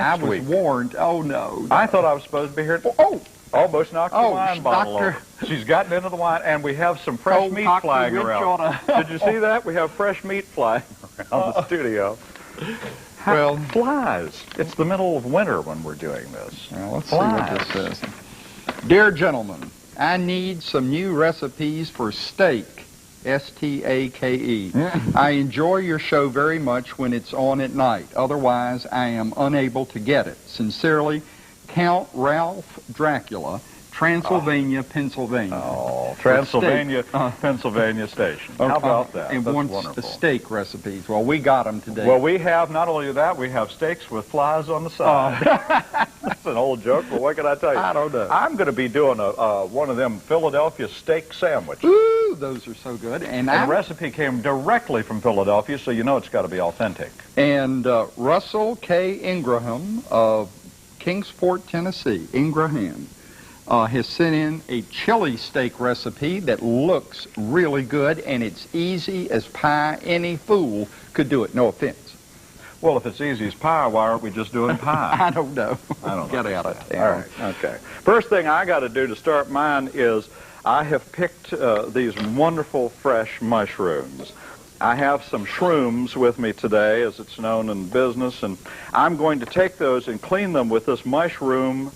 next week. I was warned. Oh, no. I thought I was supposed to be here. Oh! Almost knocked the wine bottle over. She's gotten into the wine, and we have some fresh meat flying around. Did you see that? We have fresh meat flying around the studio. Well, flies. It's the middle of winter when we're doing this. Well, let's see what this says. Dear gentlemen, I need some new recipes for steak. S-T-A-K-E. I enjoy your show very much when it's on at night. Otherwise, I am unable to get it. Sincerely, Count Ralph Dracula, Transylvania, Pennsylvania. Oh, Transylvania, Pennsylvania station. How about that? And That's wants wonderful. the steak recipes. Well, we got them today. Well, we have, not only that, we have steaks with flies on the side. That's an old joke, but what can I tell you? I don't know. I'm going to be doing one of them Philadelphia steak sandwiches. Ooh, those are so good. And the recipe came directly from Philadelphia, so you know it's got to be authentic. And Russell K. Ingraham of Kingsport, Tennessee, Ingraham, has sent in a chili steak recipe that looks really good, and it's easy as pie. Any fool could do it, no offense. Well, if it's easy as pie, why aren't we just doing pie? I don't know. I don't Get know. out of town. All right, okay. First thing I got to do to start mine is I have picked these wonderful fresh mushrooms. I have some shrooms with me today, as it's known in business, and I'm going to take those and clean them with this mushroom,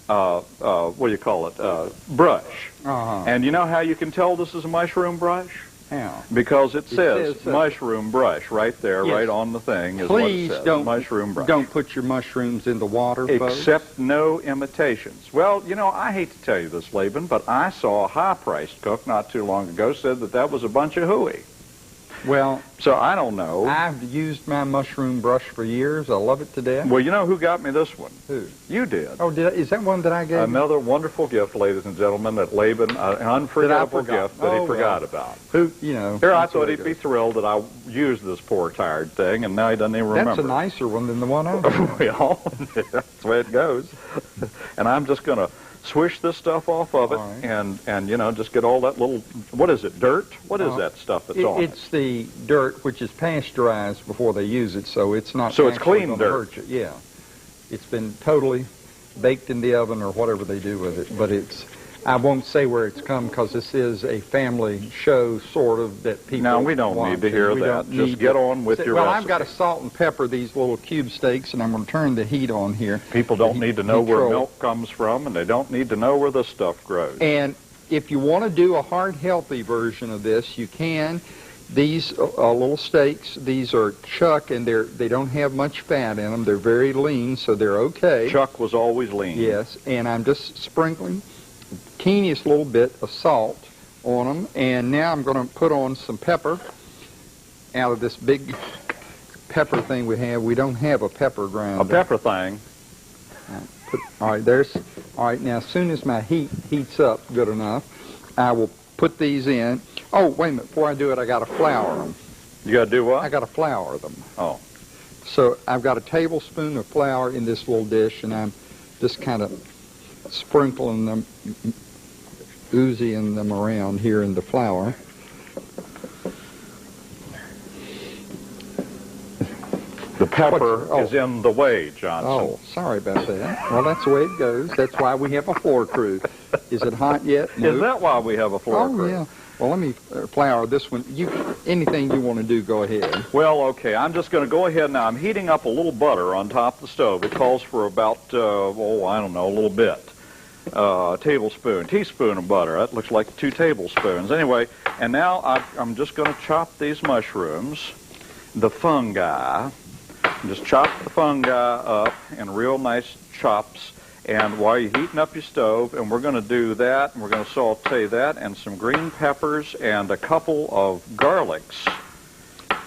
what do you call it, brush. And you know how you can tell this is a mushroom brush? How? Because it says mushroom brush right there, right on the thing is Please what it says. don't, mushroom brush. Don't put your mushrooms in the water, Except folks. no imitations. Well, you know, I hate to tell you this, Laban, but I saw a high-priced cook not too long ago said that was a bunch of hooey. Well, so I don't know. I've used my mushroom brush for years. I love it to death. Well, you know who got me this one? Who? You did. Oh, is that one that I gave? Another wonderful gift, ladies and gentlemen, that Laban, an unforgettable gift that he forgot about. Who, you know. Here, I thought he'd be thrilled that I used this poor tired thing, and now he doesn't even remember. That's a nicer one than the one I got. Well, that's the way it goes. And I'm just going to swish this stuff off of it, and you know, just get all that little, what is it, dirt? What is that stuff that's on it? It's the dirt, which is pasteurized before they use it, so it's not. So it's clean dirt. Yeah, it's been totally baked in the oven or whatever they do with it. But it's, I won't say where it's come because this is a family show, sort of, that people. No, we don't need to hear that. Just get on with your recipe. Well, recipe. I've got to salt and pepper these little cube steaks, and I'm going to turn the heat on here. People don't need to know where milk comes from, and they don't need to know where this stuff grows. And if you want to do a hard, healthy version of this, you can. These little steaks, these are chuck, and they don't have much fat in them. They're very lean, so they're okay. Chuck was always lean. Yes, and I'm just sprinkling teeniest little bit of salt on them, and now I'm going to put on some pepper out of this big pepper thing we have. We don't have a pepper grinder. A pepper thing. All right, now as soon as my heat heats up good enough, I will put these in. Oh, wait a minute, before I do it, I got to flour them. You got to do what? I got to flour them. Oh. So I've got a tablespoon of flour in this little dish, and I'm just kind of sprinkling them, oozing them around here in the flour. The pepper is in the way, Johnson. Oh, sorry about that. Well, that's the way it goes. That's why we have a floor crew. Is it hot yet? No. Is that why we have a floor crew? Oh, yeah. Well, let me flour this one. Anything you want to do, go ahead. Well, okay. I'm just going to go ahead now. I'm heating up a little butter on top of the stove. It calls for about, I don't know, a little bit. Teaspoon of butter. That looks like 2 tablespoons. Anyway, and now I'm just going to chop these mushrooms, the fungi. Just chop the fungi up in real nice chops. And while you're heating up your stove, and we're going to do that, and we're going to saute that, and some green peppers, and a couple of garlics.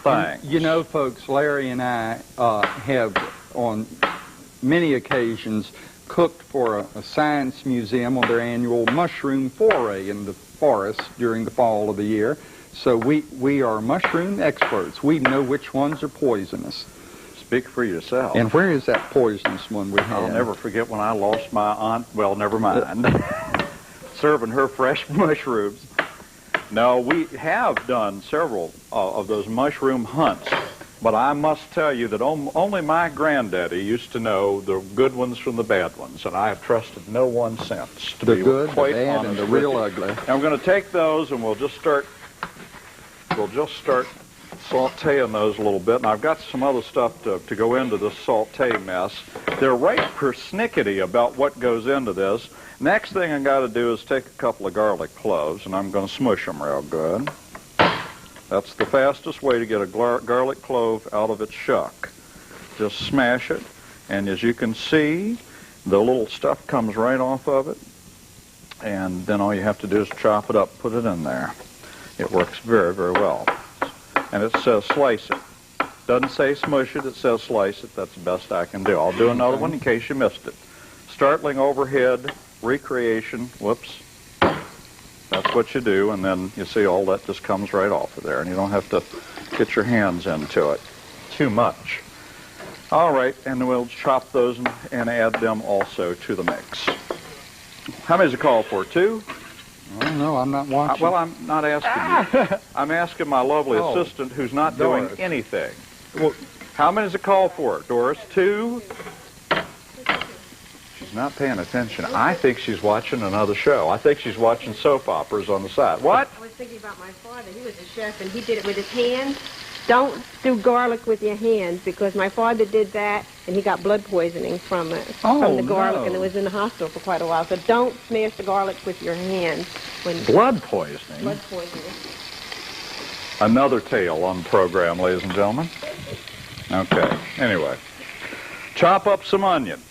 Thanks. You know, folks, Larry and I have, on many occasions, cooked for a science museum on their annual mushroom foray in the forest during the fall of the year. So we are mushroom experts. We know which ones are poisonous. Speak for yourself. And where is that poisonous one we have? I'll never forget when I lost my aunt. Well, never mind. Serving her fresh mushrooms. No, we have done several of those mushroom hunts, But I must tell you that only my granddaddy used to know the good ones from the bad ones, and I have trusted no one since. To The be good, the quite bad, honest and the with real you. ugly. And we're going to take those and we'll just start sauteing those a little bit. And I've got some other stuff to go into this saute mess. They're right persnickety about what goes into this. Next thing I got to do is take a couple of garlic cloves, and I'm going to smush them real good. That's the fastest way to get a garlic clove out of its shuck. Just smash it, and as you can see, the little stuff comes right off of it, and then all you have to do is chop it up, put it in there. It works very, very well. And it says slice it. Doesn't say smush it, it says slice it. That's the best I can do. I'll do another one in case you missed it. Startling overhead, recreation, whoops. That's what you do, and then you see all that just comes right off of there, and you don't have to get your hands into it too much. All right, and we'll chop those and add them also to the mix. How many does it call for? 2? I don't know, I'm not watching. Well, I'm not asking you. I'm asking my lovely assistant who's not doing Doris. anything. Well, how many does it call for, Doris? 2? She's not paying attention. I think she's watching another show. I think she's watching soap operas on the side. What? I was thinking about my father. He was a chef, and he did it with his hands. Don't do garlic with your hands, because my father did that, and he got blood poisoning from the garlic, no. and it was in the hospital for quite a while. So don't smash the garlic with your hands. Blood poisoning? Blood poisoning. Another tale on the program, ladies and gentlemen. Okay, anyway. Chop up some onion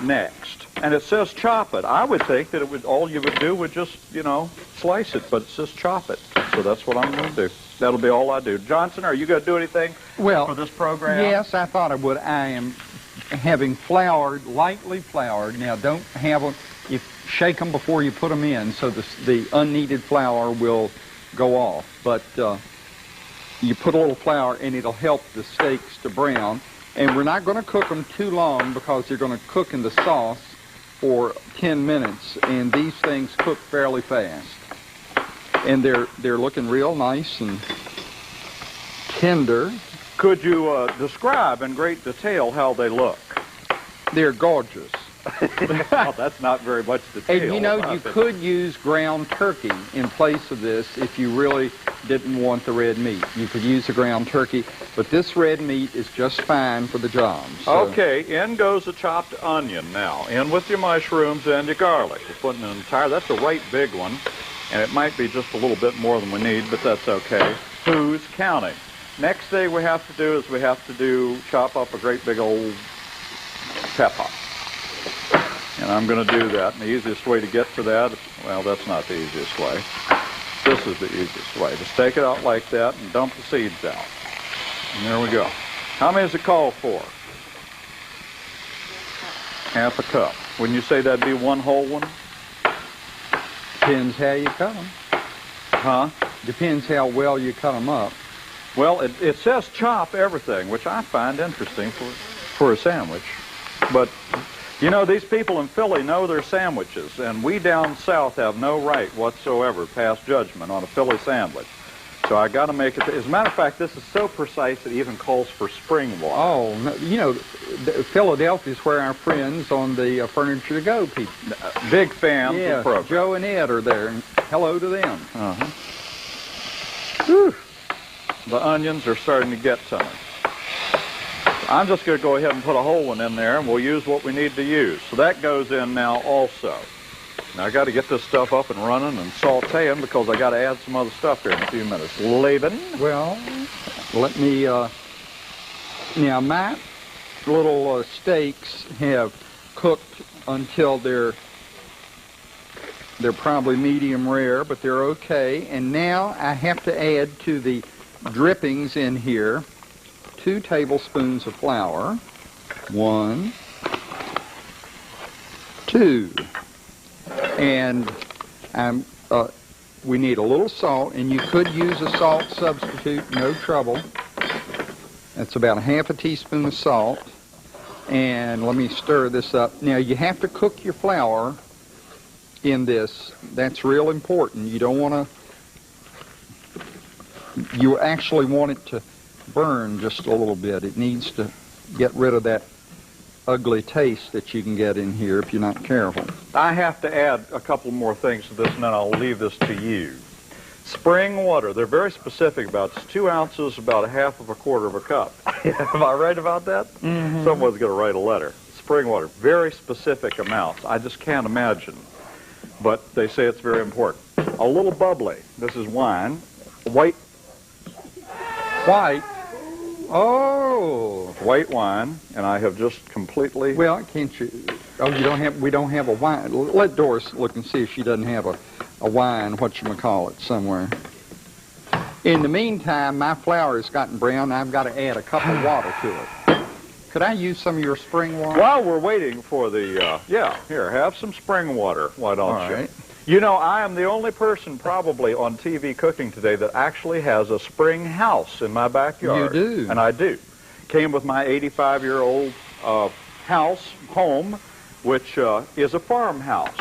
next. And it says chop it. I would think that all you would do would just, slice it, but it says chop it. So that's what I'm going to do. That'll be all I do. Johnson, are you going to do anything for this program? Yes, I thought I would. I am having lightly floured. Now, don't have them, shake them before you put them in, so the unneeded flour will go off. But you put a little flour, and it'll help the steaks to brown. And we're not going to cook them too long, because they're going to cook in the sauce for 10 minutes, and these things cook fairly fast. And they're looking real nice and tender. Could you describe in great detail how they look? They're gorgeous. Well, that's not very much detail. And you could use ground turkey in place of this if you really didn't want the red meat. You could use the ground turkey, but this red meat is just fine for the job. So. Okay, in goes the chopped onion now. In with your mushrooms and your garlic. We're putting an that's a right big one, and it might be just a little bit more than we need, but that's okay. Who's counting? Next thing we have to do is chop up a great big old pepper. And I'm going to do that. And the easiest way to get to that, well, that's not the easiest way. This is the easiest way. Just take it out like that and dump the seeds out. And there we go. How many does it call for? Half a cup. Wouldn't you say that'd be one whole one? Depends how you cut them. Huh? Depends how well you cut them up. Well, it says chop everything, which I find interesting for a sandwich. But these people in Philly know their sandwiches, and we down south have no right whatsoever to pass judgment on a Philly sandwich. So I got to make it. As a matter of fact, this is so precise that it even calls for spring water. Oh, no, Philadelphia is where our friends on the Furniture to Go people. Big fans of the program. Joe and Ed are there, and hello to them. Uh-huh. Whew. The onions are starting to get to me. I'm just going to go ahead and put a whole one in there, and we'll use what we need to use. So that goes in now also. Now I got to get this stuff up and running and sauteing, because I got to add some other stuff here in a few minutes. Laban? Well, let me, now my little steaks have cooked until they're probably medium rare, but they're okay. And now I have to add to the drippings in here 2 tablespoons of flour. 1, 2. And we need a little salt, and you could use a salt substitute, no trouble. That's about 1/2 teaspoon of salt. And let me stir this up. Now, you have to cook your flour in this. That's real important. You don't want to, you actually want it to burn just a little bit. It needs to get rid of that ugly taste that you can get in here if you're not careful. I have to add a couple more things to this, and then I'll leave this to you. Spring water. They're very specific about it. It's 2 ounces, about a half of a quarter of a cup. Am I right about that? Mm-hmm. Someone's going to write a letter. Spring water. Very specific amounts. I just can't imagine. But they say it's very important. A little bubbly. This is wine. White. Oh. White wine, and I have just completely... Well, can't you... Oh, we don't have a wine. Let Doris look and see if she doesn't have a wine, whatchamacallit, somewhere. In the meantime, my flour has gotten brown. I've got to add a cup of water to it. Could I use some of your spring water? While we're waiting for the... here, have some spring water. Why don't All you? right. You know, I am the only person probably on TV cooking today that actually has a spring house in my backyard. You do? And I do. Came with my 85-year-old home, which is a farmhouse.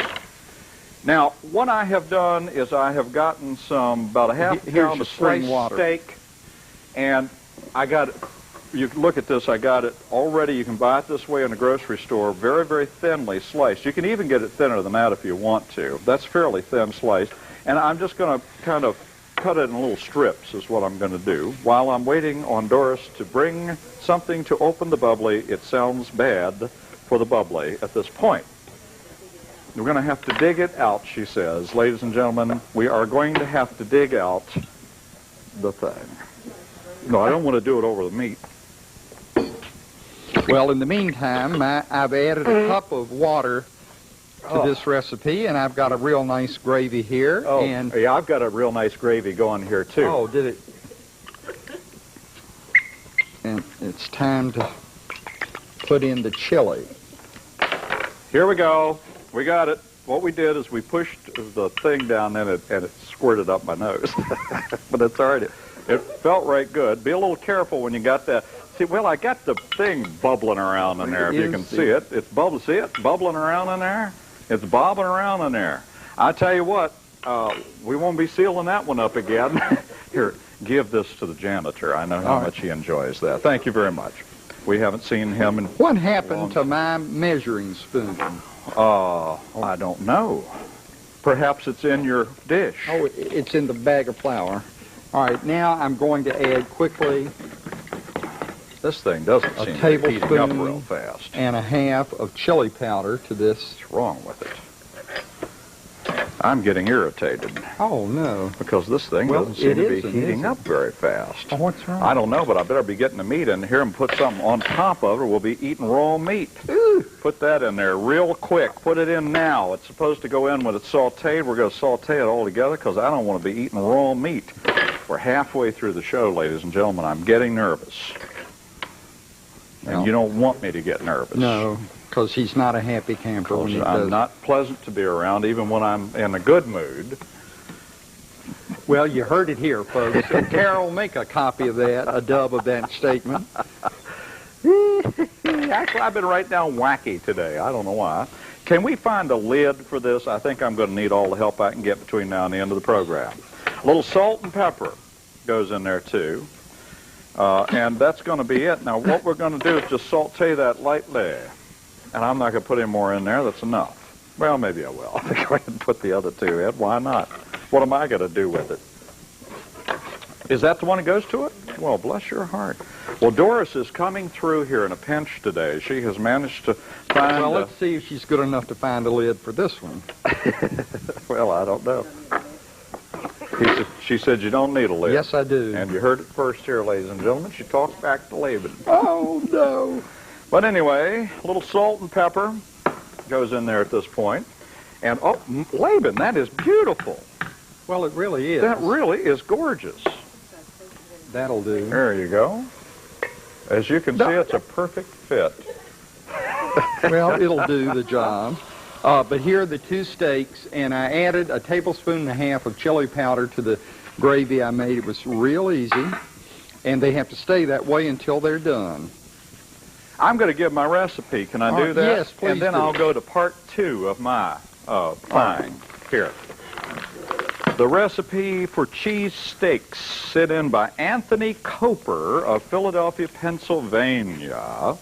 Now, what I have done is I have gotten about a half pound of sliced steak, and I got it. You look at this, I got it already. You can buy it this way in a grocery store, very, very thinly sliced. You can even get it thinner than that if you want to. That's fairly thin sliced. And I'm just going to kind of cut it in little strips is what I'm going to do. While I'm waiting on Doris to bring something to open the bubbly, it sounds bad for the bubbly at this point. We're going to have to dig it out, she says. Ladies and gentlemen, we are going to have to dig out the thing. No, I don't want to do it over the meat. Well, in the meantime, I've added a cup of water to this recipe, and I've got a real nice gravy here. Oh, and yeah, I've got a real nice gravy going here, too. Oh, did it? And it's time to put in the chili. Here we go. We got it. What we did is we pushed the thing down in it, and it squirted up my nose. But it's all right. It felt right good. Be a little careful when you got that. See, well, I got the thing bubbling around in there, if you can see it. It's bubbling. See it? Bubbling around in there? It's bobbing around in there. I tell you what, we won't be sealing that one up again. Here, give this to the janitor. I know how much he enjoys that. Thank you very much. We haven't seen him in... What happened to my measuring spoon? I don't know. Perhaps it's in your dish. Oh, it's in the bag of flour. All right, now I'm going to add quickly this thing doesn't seem to be heating up real fast. And a half of chili powder to this. What's wrong with it? I'm getting irritated. Oh, no. Because this thing doesn't seem to be heating up very fast. Oh, what's wrong? I don't know, but I better be getting the meat in here and put something on top of it, or we'll be eating raw meat. Ooh. Put that in there real quick. Put it in now. It's supposed to go in when it's sauteed. We're going to saute it all together because I don't want to be eating raw meat. We're halfway through the show, ladies and gentlemen. I'm getting nervous. And you don't want me to get nervous. No, because he's not a happy camper when he does. I'm not pleasant to be around, even when I'm in a good mood. Well, you heard it here, folks. Carol, make a copy of that, a dub of that statement. Actually, I've been right down wacky today. I don't know why. Can we find a lid for this? I think I'm going to need all the help I can get between now and the end of the program. A little salt and pepper goes in there, too. And that's going to be it. Now, what we're going to do is just saute that lightly. And I'm not going to put any more in there. That's enough. Well, maybe I will. I'll go ahead and put the other two in. Why not? What am I going to do with it? Is that the one that goes to it? Well, bless your heart. Well, Doris is coming through here in a pinch today. She has managed to find... Well, let's see if she's good enough to find a lid for this one. Well, I don't know. She said you don't need a lid. Yes, I do. And you heard it first here, ladies and gentlemen. She talked back to Laban. Oh, no. But anyway, a little salt and pepper goes in there at this point. And, oh, Laban, that is beautiful. Well, it really is. That really is gorgeous. That'll do. There you go. As you can see, it's a perfect fit. Well, it'll do the job. But here are the two steaks, and I added a tablespoon and a half of chili powder to the gravy I made. It was real easy, and they have to stay that way until they're done. I'm going to give my recipe. Can I do that? Yes, please. And then I'll go to part 2 of my thing. Here. The recipe for cheese steaks sent in by Anthony Coper of Philadelphia, Pennsylvania.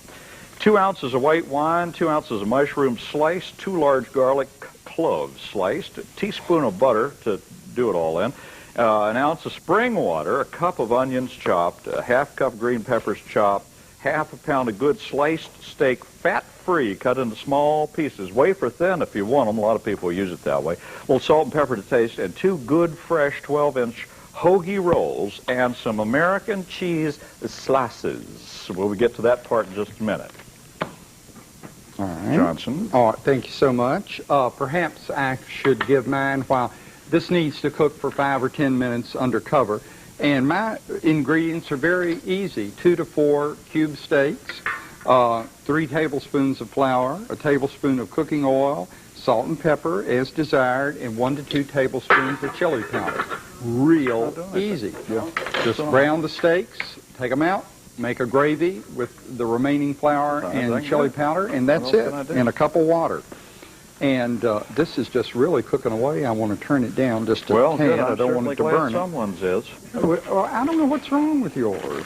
2 ounces of white wine, 2 ounces of mushrooms sliced, 2 large garlic cloves sliced, a teaspoon of butter to do it all in, an ounce of spring water, a cup of onions chopped, a half cup green peppers chopped, half a pound of good sliced steak, fat-free, cut into small pieces, wafer thin if you want them. A lot of people use it that way. A little salt and pepper to taste, and 2 good, fresh 12-inch hoagie rolls, and some American cheese slices. We'll get to that part in just a minute. All right. Johnson. All right, thank you so much. Perhaps I should give mine while this needs to cook for 5 or 10 minutes under cover. And my ingredients are very easy. 2 to 4 cube steaks, 3 tablespoons of flour, a tablespoon of cooking oil, salt and pepper as desired, and 1 to 2 tablespoons of chili powder. Real easy. Yeah. Just brown the steaks, take them out, make a gravy with the remaining flour and chili powder, and that's it, and a cup of water. And this is just really cooking away. I want to turn it down just a tad. Good. I don't want it to burn it. Someone's is. Well, I don't know what's wrong with yours.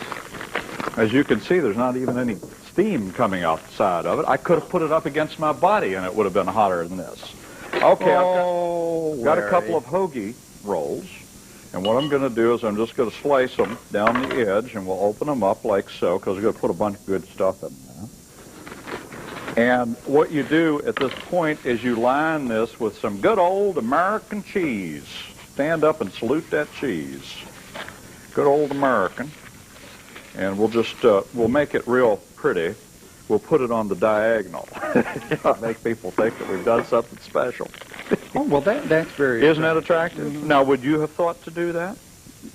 As you can see, there's not even any steam coming outside of it. I could have put it up against my body, and it would have been hotter than this. Okay, I've got a couple of hoagie rolls. And what I'm going to do is I'm just going to slice them down the edge, and we'll open them up like so, because we're going to put a bunch of good stuff in there. And what you do at this point is you line this with some good old American cheese. Stand up and salute that cheese. Good old American. And we'll just, we'll make it real pretty. We'll put it on the diagonal. Make people think that we've done something special. Oh, well, that's very Isn't that attractive? Mm-hmm. Now, would you have thought to do that?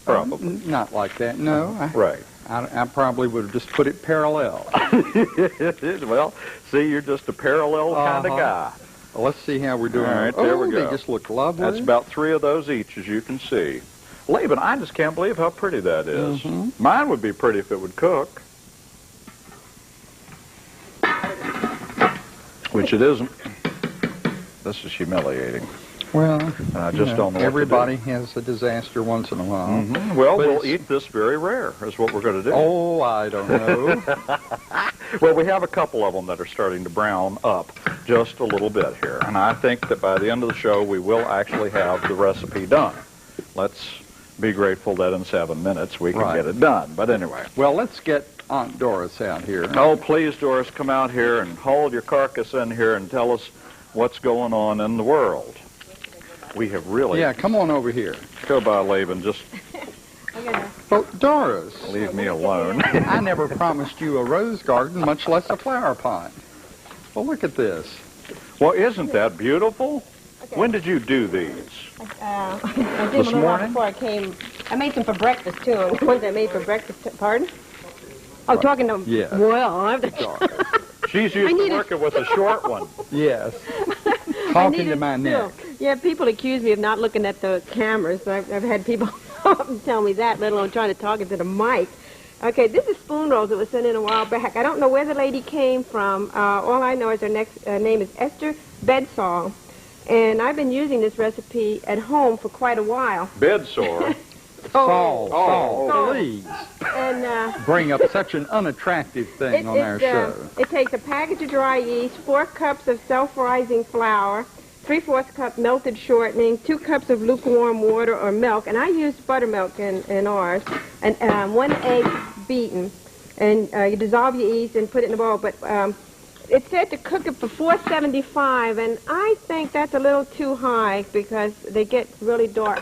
Probably. Not like that, no. Right. I probably would have just put it parallel. Well, see, you're just a parallel kind of guy. Well, let's see how we're doing. All right, there we go. They just look lovely. That's about 3 of those each, as you can see. Laban, I just can't believe how pretty that is. Mm-hmm. Mine would be pretty if it would cook. Which it isn't. This is humiliating. Well, I just don't know everybody has a disaster once in a while. Mm-hmm. Well, we'll eat this very rare, is what we're going to do. Oh, I don't know. Well, we have a couple of them that are starting to brown up just a little bit here. And I think that by the end of the show, we will actually have the recipe done. Let's be grateful that in 7 minutes we can get it done. But anyway. Well, let's get Aunt Doris out here. Oh, please, Doris, come out here and haul your carcass in here and tell us what's going on in the world. We have really... Yeah, come on over here. Go by, Laban. Just... Oh, Doris. Leave me alone. I never promised you a rose garden, much less a flower pot. Well, look at this. Well, isn't that beautiful? Okay. When did you do these? I did them a while before I came. I made them for breakfast, too. And the ones I made for breakfast... Pardon? Oh, talking to... Yeah. Well, I have to... She's used to working with a short one. Yes. Talking to my neck. Yeah, people accuse me of not looking at the cameras. I've had people tell me that, let alone trying to talk into the mic. Okay, this is spoon rolls that was sent in a while back. I don't know where the lady came from. All I know is her next name is Esther Bedsall. And I've been using this recipe at home for quite a while. Bedsore? Saul, please. And, bring up such an unattractive thing on our show. It takes a package of dry yeast, 4 cups of self-rising flour, 3/4 cup melted shortening, 2 cups of lukewarm water or milk, and I used buttermilk in ours, and 1 egg beaten. And you dissolve your yeast and put it in a bowl. But it said to cook it for 475, and I think that's a little too high because they get really dark.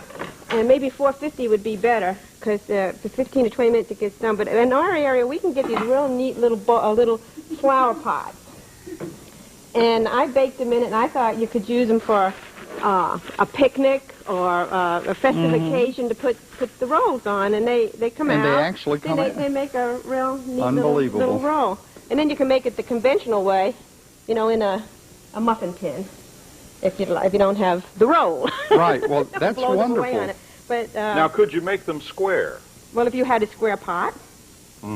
And maybe 450 would be better because for 15 to 20 minutes it gets done. But in our area, we can get these real neat little flower pots. And I baked them in it, and I thought you could use them for a picnic or a festive occasion to put the rolls on, and they come out. And they actually come out. They make a real neat Unbelievable. little roll. And then you can make it the conventional way, you know, in a muffin tin, if you don't have the roll. Right. Well, that's Blow them away wonderful. on it. But now, could you make them square? well, if you had a square pot.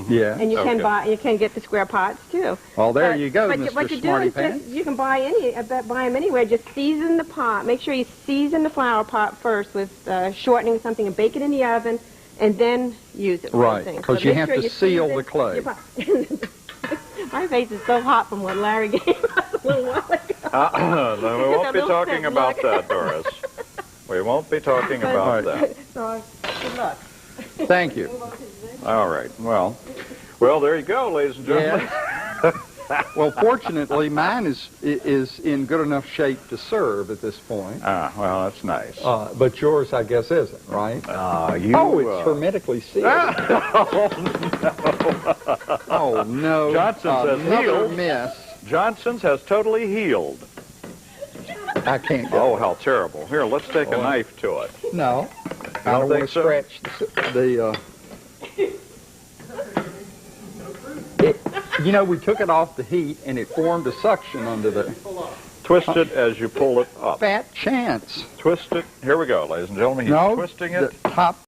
Yeah. And you Okay. you can get the square pots too. Well, there you go, but Mr. What you do Smarty is Pants. just, you can buy them anywhere. Just season the pot. Make sure you season the flour pot first with shortening something and bake it in the oven, and then use it. Right, because you have to seal the clay. My face is so hot from what Larry gave us a little while ago. No, we won't be talking about that, Doris. We won't be talking about that. So, good luck. Thank you. All right. Well, there you go, ladies and gentlemen. Well, fortunately, mine is in good enough shape to serve at this point. Well, that's nice. But yours, I guess, isn't, right? It's hermetically sealed. Oh, no. Johnson's has Another healed. miss. Johnson's has totally healed. I can't get Oh, how terrible. Here, let's take a knife to it. No. I don't don't want think to so? scratch the you know, we took it off the heat, and it formed a suction under the Twist it as you pull it up. fat chance. Twist it. Here we go, ladies and gentlemen. He's No, twisting it. the top